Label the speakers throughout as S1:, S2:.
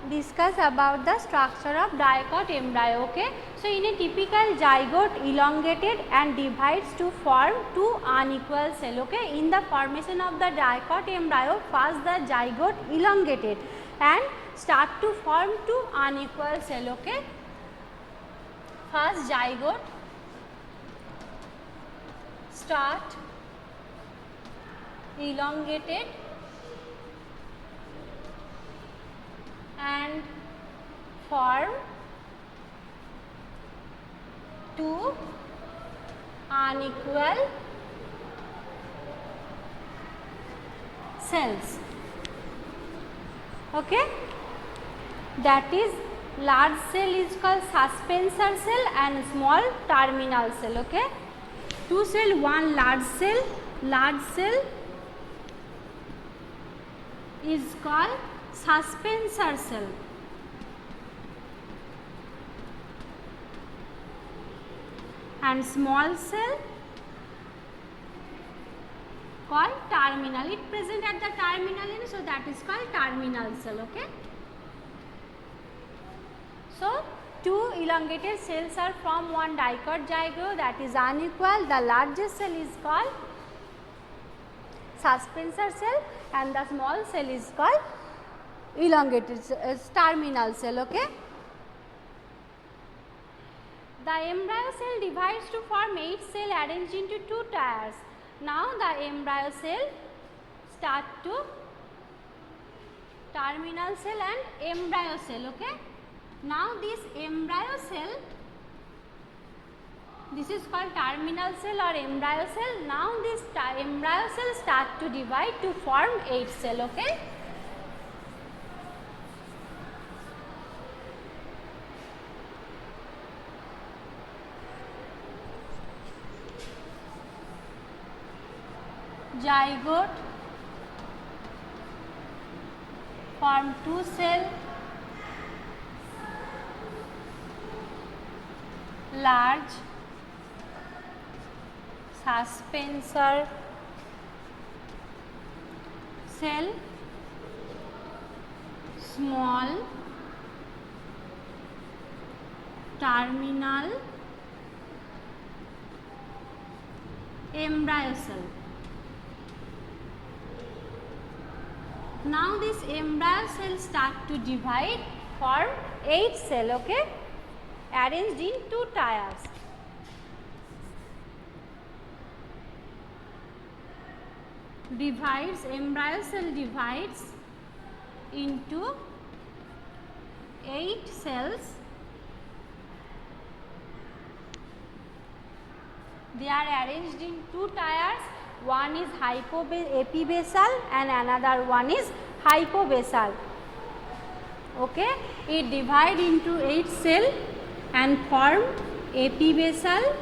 S1: discuss about the structure of dicot embryo. Okay. So, in a typical zygote elongated and divides to form two unequal cell. Okay. In the formation of the dicot embryo, first the zygote elongated and start to form two unequal cell. Okay. First zygote start elongated and form two unequal cells. Okay, that is large cell is called suspensor cell and small terminal cell. Okay, two cell, one large cell is called suspensor cell and small cell called terminal. It present at the terminal end, so that is called terminal cell. Okay. So, two elongated cells are from one dicot zygote, that is unequal. The largest cell is called suspensor cell and the small cell is called elongated terminal cell. Okay. The embryo cell divides to form 8 cells arranged into 2 tiers. Now, the embryo cell start to terminal cell and embryo cell. Okay. Now, this embryo cell, this is called terminal cell or embryo cell. Now, this embryo cell start to divide to form 8 cell. Okay. Zygote form 2 cell, large suspensor cell, small terminal embryo cell. Now, this embryo cell start to divide, form 8 cell. Okay, arranged in 2 tiers. Divides, embryo cell divides into 8 cells. They are arranged in 2 tiers. One is epibasal and another one is hypobasal. Okay, it divide into 8 cell and form epibasal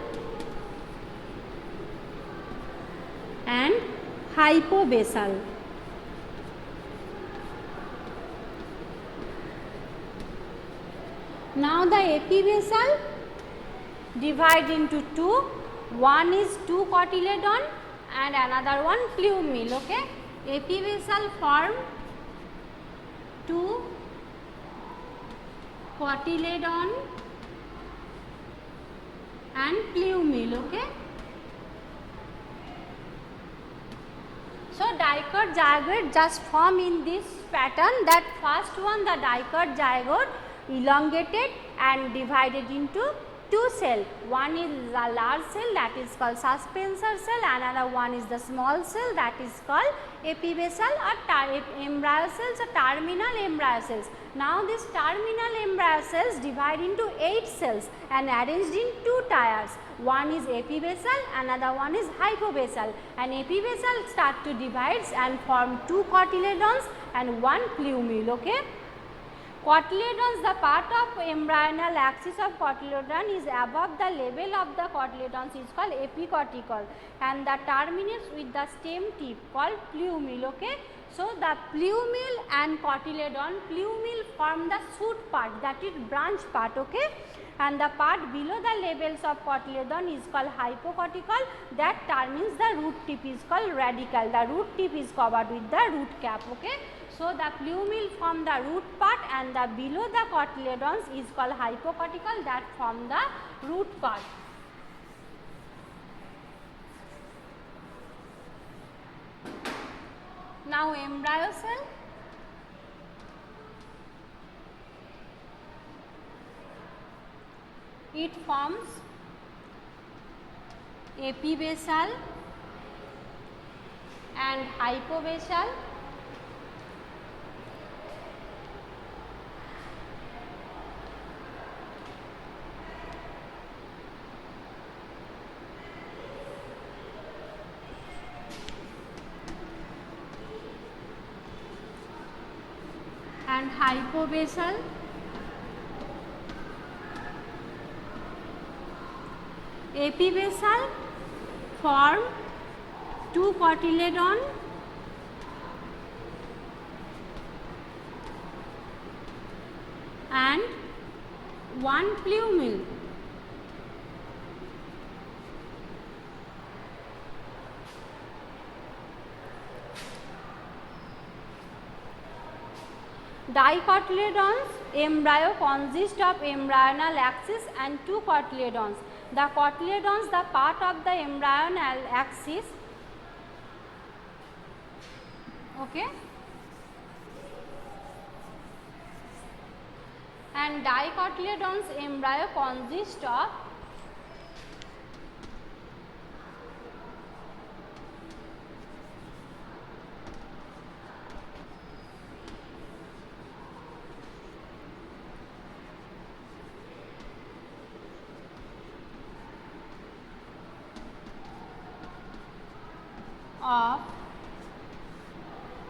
S1: and hypobasal. Now, the epibasal divide into 2. One is 2 cotyledon and another one plumule. Okay, epibasal form 2 cotyledon and plumule. Okay. So, dicot zygote just form in this pattern. That first one, the dicot zygote elongated and divided into 2 cells. One is the large cell, that is called suspensor cell, another one is the small cell, that is called epibasal or embryo cells or terminal embryo cells. Now, this terminal embryo cells divide into 8 cells and arranged in 2 tiers. One is epibasal, another one is hypobasal, and epibasal start to divide and form 2 cotyledons and 1 plumule. Okay. Cotyledons, the part of embryonal axis of cotyledon is above the level of the cotyledons is called epicortical and the terminates with the stem tip called plumule. Okay. So, the plumule and cotyledon, plumule form the shoot part, that is branch part. Okay. And the part below the levels of cotyledon is called hypocortical, that terminates the root tip is called radical. The root tip is covered with the root cap. Okay. So, the plumule form the root part and the below the cotyledons is called hypocortical, that form the root part. Now, embryo cell. It forms epibasal and hypobasal. And hypobasal. Epibasal form 2 cotyledon and 1 plumule. Dicotyledons embryo consists of embryonal axis and 2 cotyledons. The cotyledons, the part of the embryonal axis, okay, and dicotyledons embryo consists of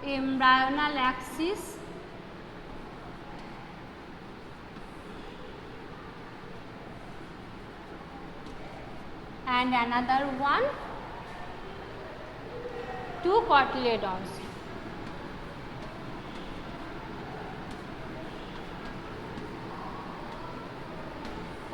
S1: embryonal axis and another one 2 cotyledons.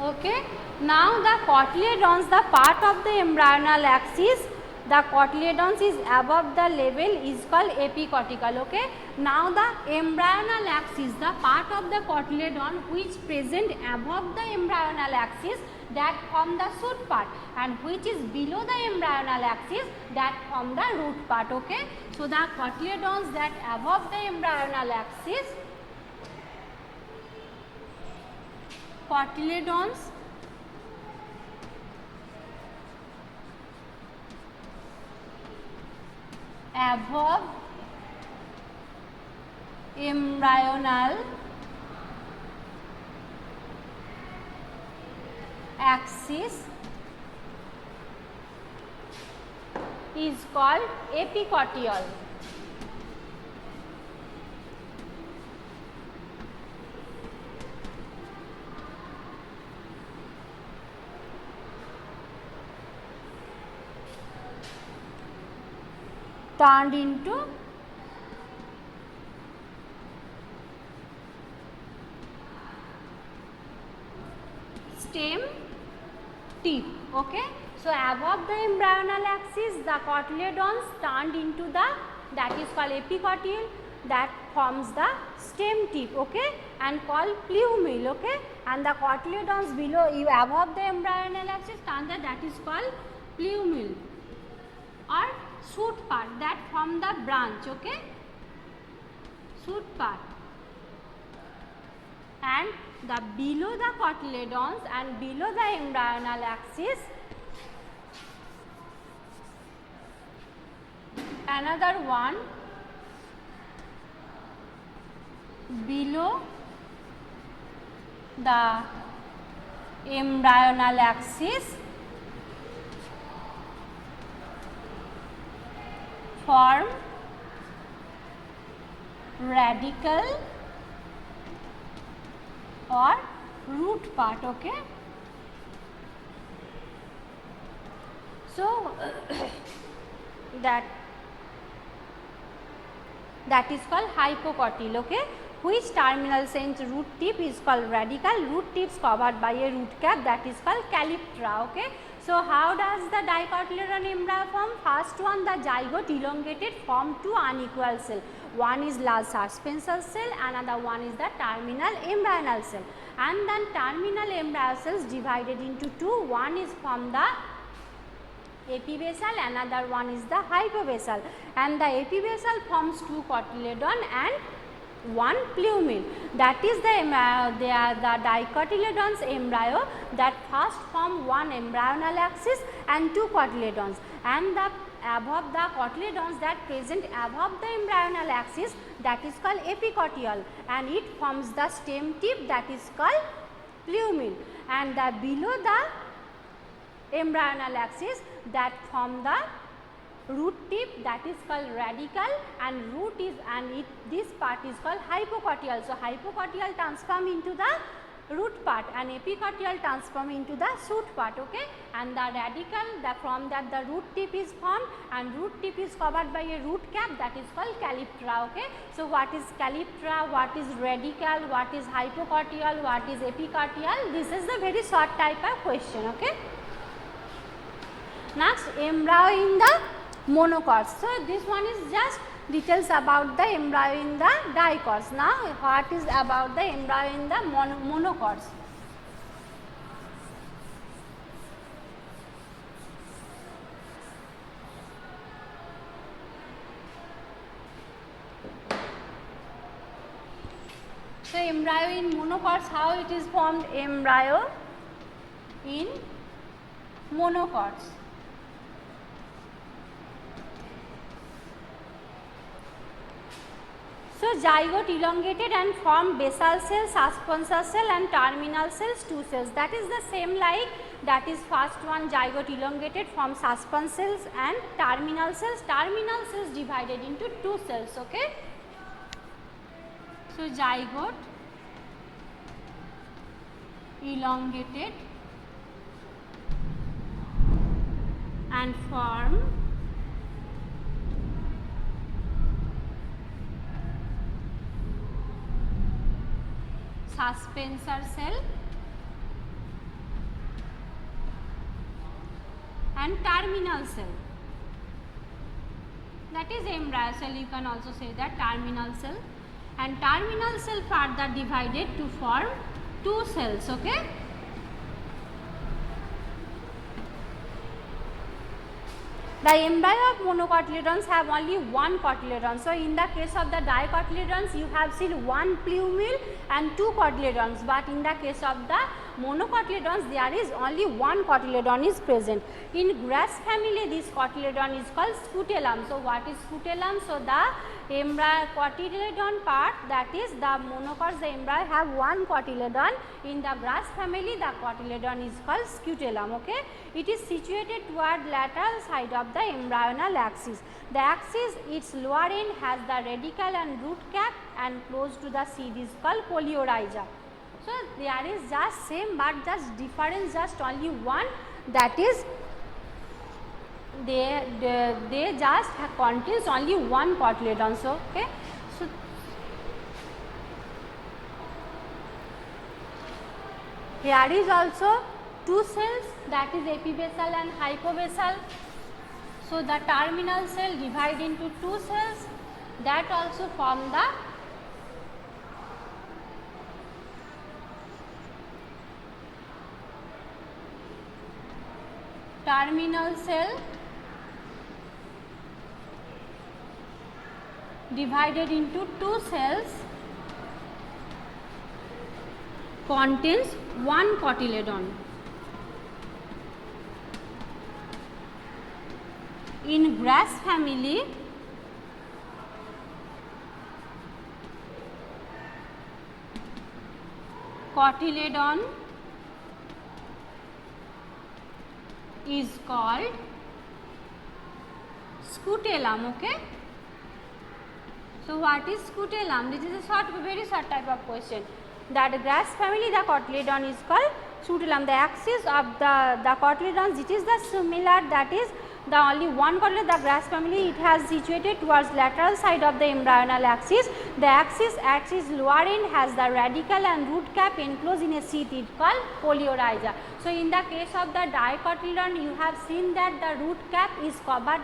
S1: Okay. Now, the cotyledons, the part of the embryonal axis, the cotyledons is above the level is called epicortical. Okay. Now, the embryonal axis, the part of the cotyledon which present above the embryonal axis, that form the shoot part, and which is below the embryonal axis, that form the root part. Okay. So, the cotyledons that above the embryonal axis, cotyledons above embryonal axis is called epicortial. Turned into stem tip. Okay. So, above the embryonal axis, the cotyledons turned into the, that is called epicortial, that forms the stem tip. Okay, and called plumule. Okay, and the cotyledons below, above the embryonal axis, turned that is called plumule or shoot part, that form the branch. Okay, shoot part, and the below the cotyledons and below the embryonal axis, another one below the embryonal axis form radical or root part. Okay. So, that is called hypocortical. Okay, which terminal sense root tip is called radical. Root tips covered by a root cap, that is called calyptra. Okay. So, how does the dicotyledon embryo form? First one, the zygote elongated form two unequal cell. One is large suspensor cell, another one is the terminal embryonal cell. And then terminal embryo cells divided into two. One is from the epibasal, another one is the hypobasal. And the epibasal forms two cotyledon and one plumule. That is the dicotyledon's embryo that first form one embryonal axis and two cotyledons, and the above the cotyledons that present above the embryonal axis, that is called epicotyl, and it forms the stem tip, that is called plumule, and the below the embryonal axis that form the root tip, that is called radical, and root is, and this part is called hypocotyl. So, hypocotyl transform into the root part and epicotyl transform into the shoot part, okay? And the radical, from that the root tip is formed, and root tip is covered by a root cap, that is called calyptra, okay? So, what is calyptra, what is radical, what is hypocotyl, what is epicotyl? This is the very short type of question, okay? Next, embryo in the monocots. So, this one is just details about the embryo in the dicots. Now, what is about the embryo in the monocots? So, embryo in monocots, how it is formed? Embryo in monocots. So, zygote elongated and form basal cell, suspensor cell and terminal cells, two cells. That is the same like, that is first one zygote elongated form suspensor cells and terminal cells. Terminal cells divided into two cells, okay. So, zygote elongated and form suspensor cell and terminal cell, that is embryo cell, you can also say that terminal cell, and terminal cell further divided to form two cells, okay. The embryo of monocotyledons have only one cotyledon. So, in the case of the dicotyledons, you have seen one plumule and two cotyledons, but in the case of the monocotyledons, there is only one cotyledon is present. In grass family, this cotyledon is called scutellum. So, what is scutellum? So, the embryo cotyledon part, that is the monocots, the embryo have one cotyledon. In the grass family, the cotyledon is called scutellum, okay. It is situated toward lateral side of the embryonal axis. The axis, its lower end has the radical and root cap, and close to the seed is called polyorhiza. So, there is just same, but just difference just only one, that is they just contains only one cotyledon. So, okay. So, here is also two cells, that is epibasal and hypobasal. So, the terminal cell divide into two cells, that also form the terminal cell divided into two cells contains one cotyledon. In grass family, cotyledon is called scutellum, okay. So, what is scutellum? This is a very short type of question. That grass family, the cotyledon is called scutellum. The axis of the cotyledons, it is the similar, that is the only one cotyledon, the grass family, it has situated towards lateral side of the embryonal axis. The axis at its lower end has the radical and root cap enclosed in a sheath, it called polyorhiza. So in the case of the dicotyledon, you have seen that the root cap is covered,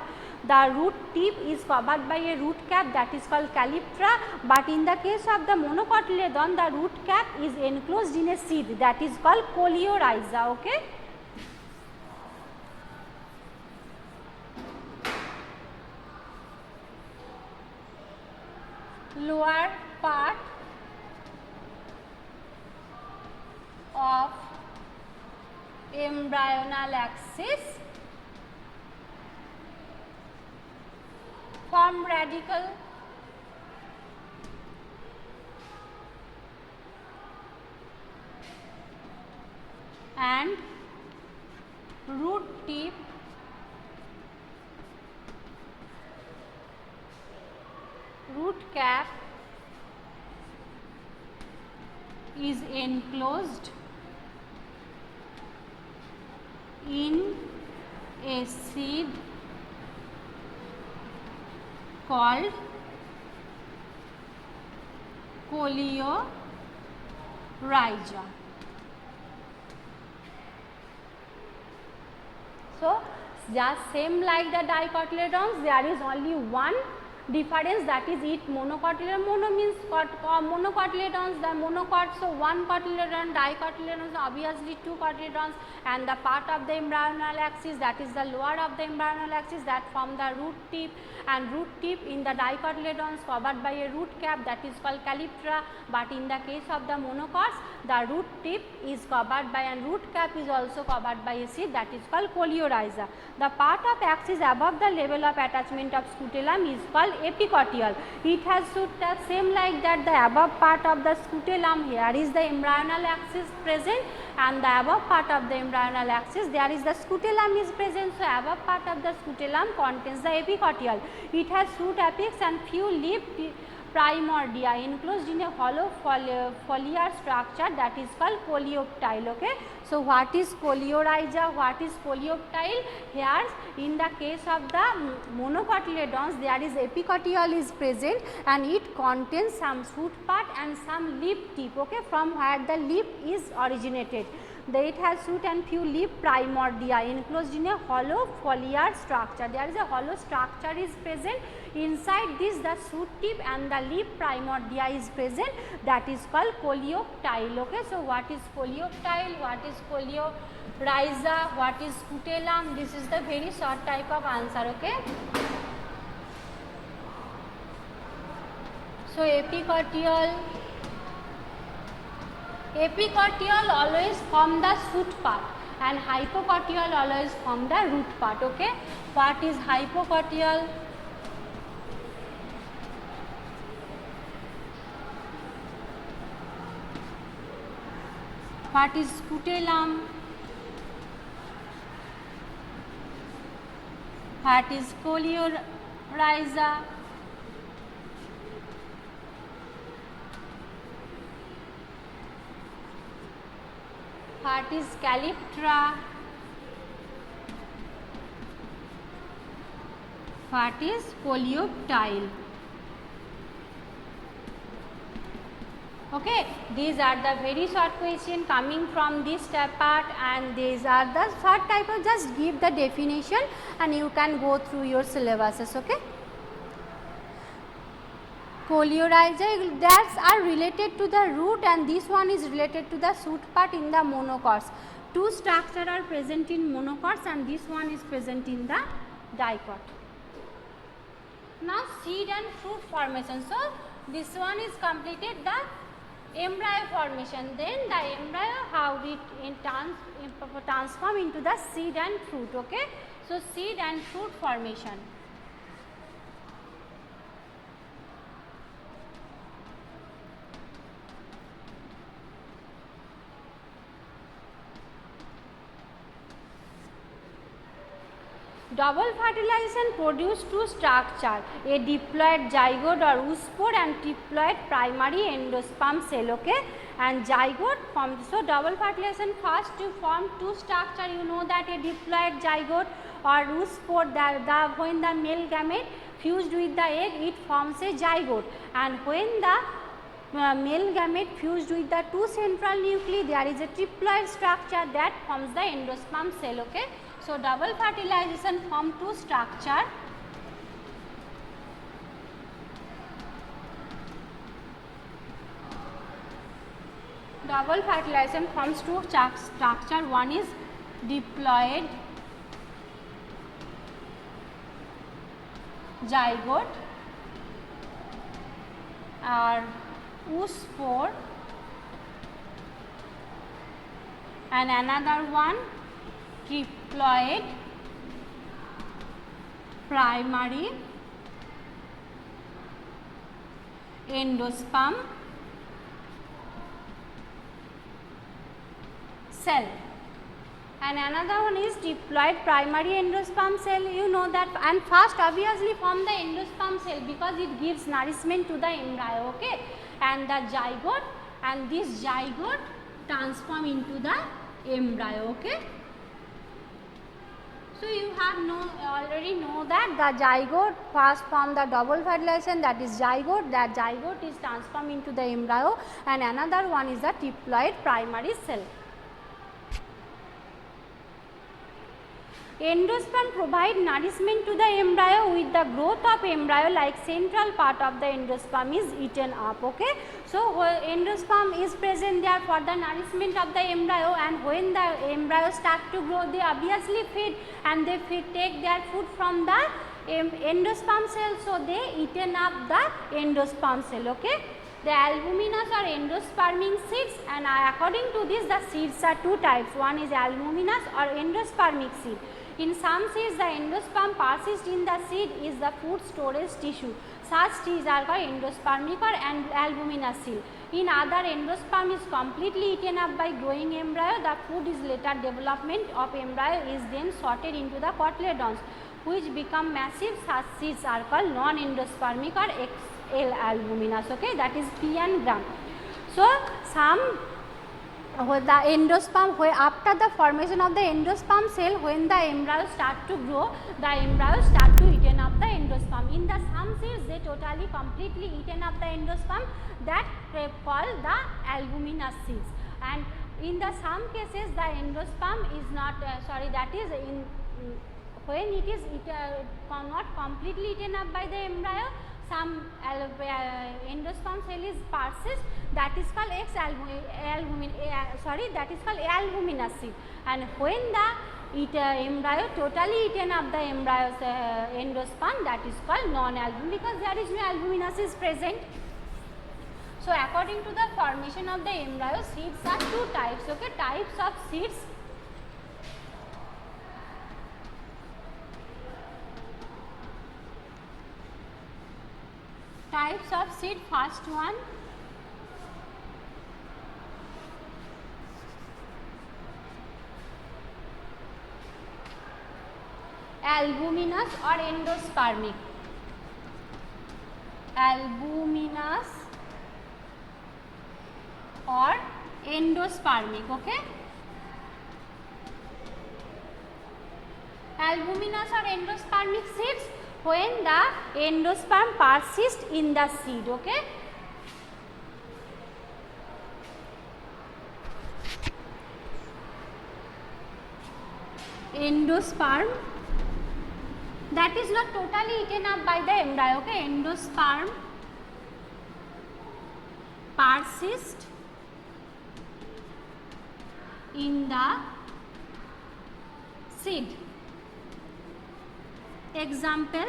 S1: the root tip is covered by a root cap, that is called calyptra, but in the case of the monocotyledon, the root cap is enclosed in a seed, that is called coleorhiza. Okay. Lower part of embryonal axis form radicle and root tip root cap is enclosed in a seed called coleorhiza. So just same like the dicotyledons, there is only one difference, that is it monocotyledon. Mono means monocotyledons, the monocot, so one cotyledon, dicotyledons obviously two cotyledons, and the part of the embryonal axis, that is the lower of the embryonal axis, that form the root tip, and root tip in the dicotyledons covered by a root cap, that is called calyptra, but in the case of the monocots, the root tip is covered by and root cap is also covered by a seed, that is called coleorhiza. The part of axis above the level of attachment of scutellum is called epicotyl. It has should same like that, the above part of the scutellum, here is the embryonal axis present, and the above part of the embryonal axis there is the scutellum is present. So above part of the scutellum contains the epicotyl. It has shoot apex and few leaf primordia enclosed in a hollow foliar structure, that is called coleoptile. Okay. So what is coleorhiza, what is coleoptile? Here in the case of the monocotyledons, there is epicotyl is present and it contains some shoot part and some leaf tip, okay, from where the leaf is originated. It has shoot and few leaf primordia enclosed in a hollow foliar structure. There is a hollow structure is present. Inside this the shoot tip and the leaf primordia is present, that is called coleoptile. Okay. So what is coleoptile, what is coleorhiza, what is scutellum? This is the very short type of answer. Okay. So epicotyl always form the shoot part and hypocotyl always form the root part. Okay. What is hypocotyl? What is scutellum? What is coleorhiza? What is calyptra? What is coleoptile? Okay, these are the very short question coming from this part, and these are the short type of, just give the definition and you can go through your syllabuses. Okay. Coleorhiza, that are related to the root and this one is related to the shoot part in the monocots. Two structures are present in monocots and this one is present in the dicot. Now seed and fruit formation. So this one is completed the embryo formation, then the embryo how it transform into the seed and fruit. Okay. So seed and fruit formation. Double fertilization produce two structure, a diploid zygote or oospore and triploid primary endosperm cell. Okay. And zygote forms, so double fertilization first to form two structure, you know that a diploid zygote or oospore, when the male gamete fused with the egg it forms a zygote, and when the male gamete fused with the two central nuclei, there is a triploid structure that forms the endosperm cell. Okay. So, double fertilization form two structure. Double fertilization forms two structure. One is diploid zygote or oospore, and another one triploid primary endosperm cell, and another one is diploid primary endosperm cell. You know that, and first obviously form the endosperm cell because it gives nourishment to the embryo. Okay, and the zygote, and this zygote transform into the embryo. Okay. So, you have already know that the zygote first form the double fertilization, that is zygote, that zygote is transformed into the embryo, and another one is the triploid primary cell. Endosperm provide nourishment to the embryo. With the growth of embryo, like central part of the endosperm is eaten up. Okay. So, endosperm is present there for the nourishment of the embryo, and when the embryo start to grow, they obviously feed, and they take their food from the endosperm cell. So, they eaten up the endosperm cell. Okay. The albuminous or endospermic seeds, and according to this the seeds are two types. One is albuminous or endospermic seed. In some seeds, the endosperm persists in the seed is the food storage tissue. Such seeds are called endospermic or albuminous seed. In other, endosperm is completely eaten up by growing embryo. The food is later development of embryo is then sorted into the cotyledons, which become massive. Such seeds are called non-endospermic or XL albuminous. Okay, that is P and gram. So, the endosperm, where after the formation of the endosperm cell, when the embryo start to grow, the embryo start to eaten up the endosperm. In the some seeds, they totally completely eaten up the endosperm, that called the albuminous seeds. And in the some cases, the endosperm is not that is in when it is not completely eaten up by the embryo, some endosperm cell is persist, that is called that is called albuminous seed. And when the embryo totally eaten up the embryo's endosperm, that is called non-albumin, because there is no albuminous is present. So, according to the formation of the embryo, seeds are two types. Okay, types of seeds. Types of seed, first one albuminous or endospermic. Albuminous or endospermic. Okay, albuminous or endospermic seeds when the endosperm persists in the seed. Okay. Endosperm that is not totally eaten up by the embryo. Okay, endosperm persists in the seed. Example,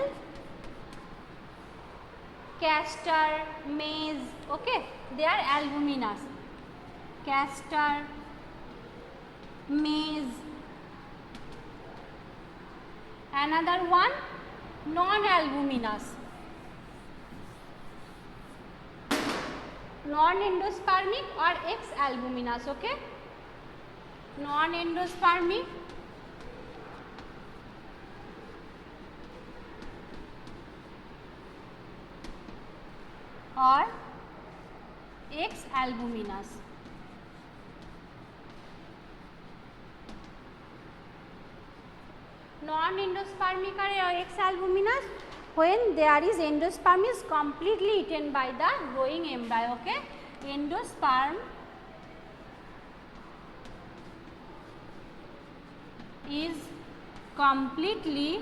S1: castor, maize. Okay, they are albuminous. Castor, maize. Another one, non-albuminous, non-endospermic or X-albuminous. Okay, non-endospermic or X-albuminous. Non-endospermic or X-albuminous when there is endosperm is completely eaten by the growing embryo. Okay, endosperm is completely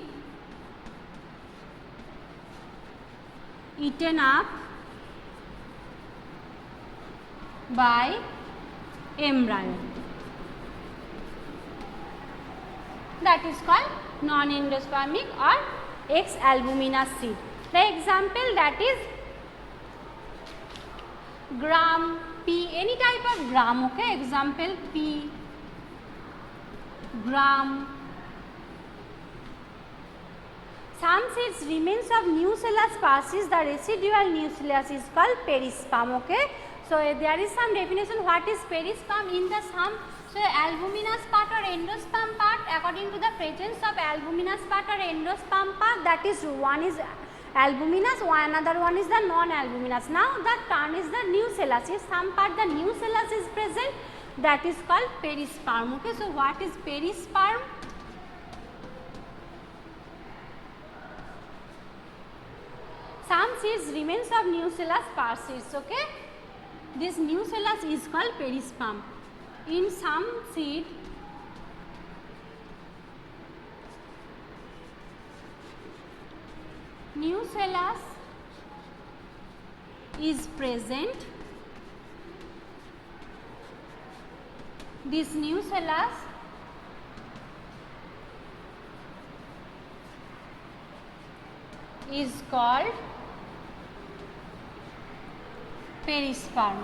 S1: eaten up by embryo. That is called non-endospermic or ex-albuminous seed. The example, that is gram, pea, any type of gram. Okay, example pea, gram. Some seeds remains of nucellus passes, the residual nucleus is called perisperm. Okay, so there is some definition what is perisperm in the some. So albuminous part or endosperm part, according to the presence of albuminous part or endosperm part, that is one is albuminous, another one is the non-albuminous. Now the term is the nucellus. If some part the nucellus is present, that is called perisperm. Okay, so what is perisperm? Some seeds remains of nucellus parses. Okay, this nucellus is called perisperm. In some seed, nucellus is present. This nucellus is called perisperm.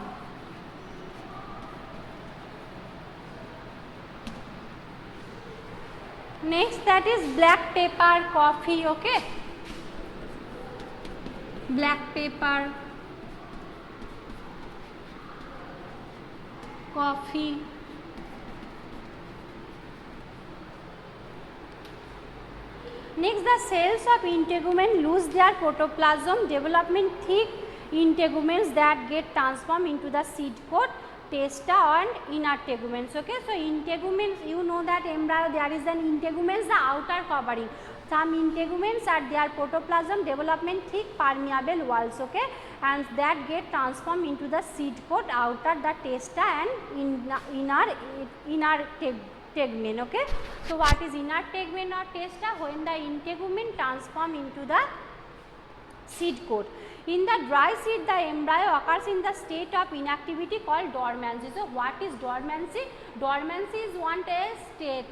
S1: Next, that is black pepper, coffee. Okay, black pepper, coffee. Next, the cells of integument lose their protoplasm, developing thick integuments that get transformed into the seed coat, testa and inner teguments. Okay, so integuments, you know that embryo there is an integuments, the outer covering. Some integuments are their protoplasm development thick permeable walls. Okay, and that get transformed into the seed coat, outer the testa and inner tegument. Okay, so what is inner tegument or testa? When the integument transform into the seed coat. In the dry seed, the embryo occurs in the state of inactivity called dormancy. So what is dormancy? Dormancy is one state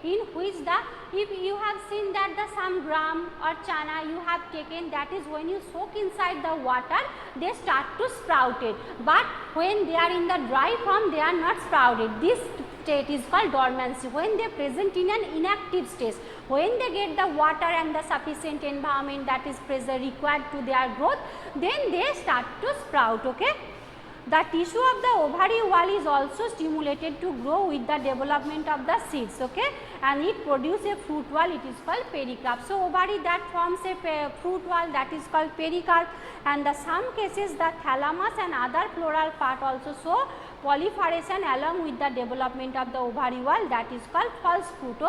S1: in which the, if you have seen that the some gram or chana you have taken, that is when you soak inside the water, they start to sprout it. But when they are in the dry form, they are not sprouted. This state is called dormancy, when they present in an inactive state. When they get the water and the sufficient environment that is required to their growth, then they start to sprout. Okay, the tissue of the ovary wall is also stimulated to grow with the development of the seeds. Okay, and it produces a fruit wall, it is called pericarp. So ovary that forms a fruit wall, that is called pericarp, and the some cases the thalamus and other floral part also show proliferation along with the development of the ovary wall, that is called false fruit.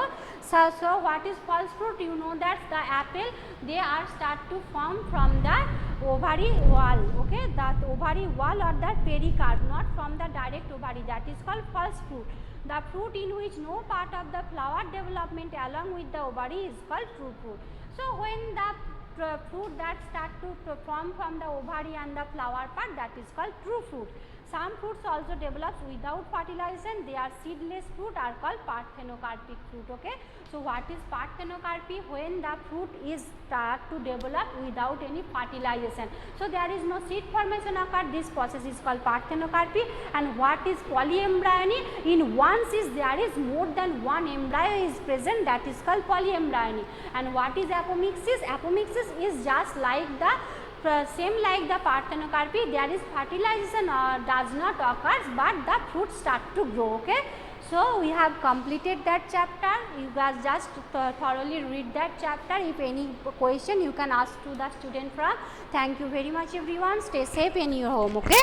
S1: So what is false fruit? You know that the apple, they are start to form from the ovary wall. Okay, that ovary wall or the pericarp, not from the direct ovary, that is called false fruit. The fruit in which no part of the flower development along with the ovary is called true fruit. So when the fruit that start to form from the ovary and the flower part, that is called true fruit. Some fruits also develops without fertilization, they are seedless fruit, are called parthenocarpic fruit. Okay, so what is parthenocarpy? When the fruit is start to develop without any fertilization, so there is no seed formation occur, this process is called parthenocarpy. And what is polyembryony? In one seed there is more than one embryo is present, that is called polyembryony. And what is apomixis? Apomixis is just like the same like the parthenocarpy, there is fertilization does not occurs, but the fruit start to grow. Okay, so we have completed that chapter. You guys just thoroughly read that chapter. If any question, you can ask to the student from. Thank you very much everyone. Stay safe in your home. Okay.